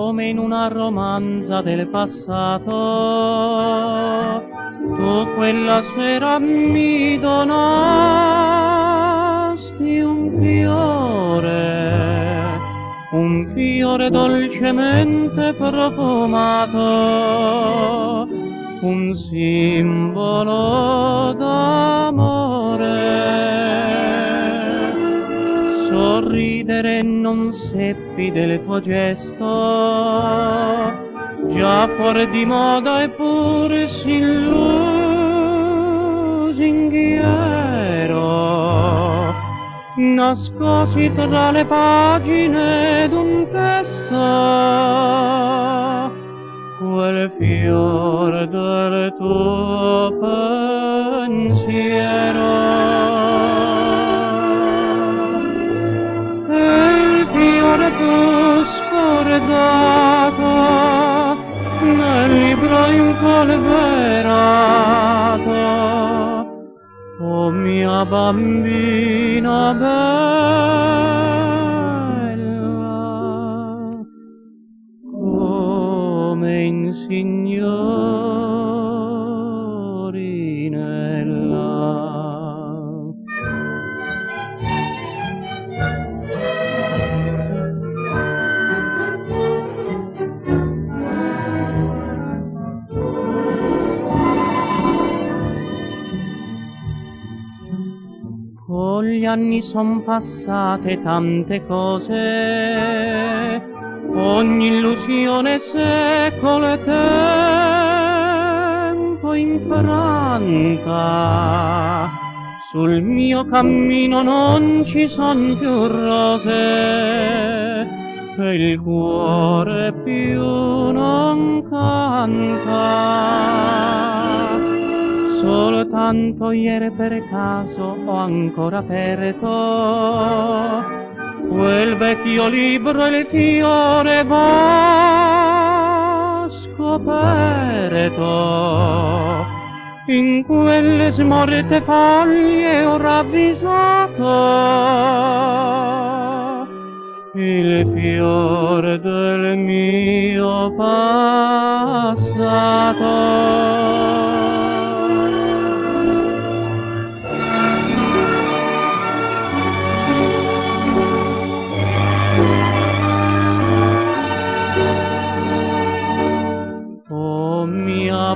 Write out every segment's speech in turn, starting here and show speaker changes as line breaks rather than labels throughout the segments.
come in una romanza del passato. Tu quella sera mi donasti un fiore dolcemente profumato, un simbolo d'amore. Sorridere non seppi del tuo gesto, già fuori di moda eppure si lusinghiero, nascosi tra le pagine d'un testo, quel fior del tuo pensiero. Fiore tu scordato nel libro impolverato, o mia bambina bella, come insignorinella. Con gli anni son passate tante cose, ogni illusione secolo e tempo infranta. Sul mio cammino non ci son più rose, e il cuore più non canta. Soltanto ieri per caso ho ancora aperto quel vecchio libro e il fiore va scoperto. In quelle smorte foglie ho ravvisato il fiore del mio passato.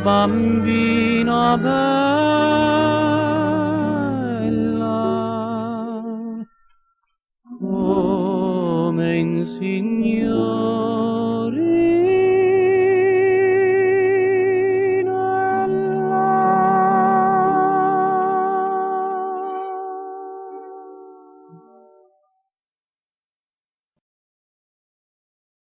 Bambina bella.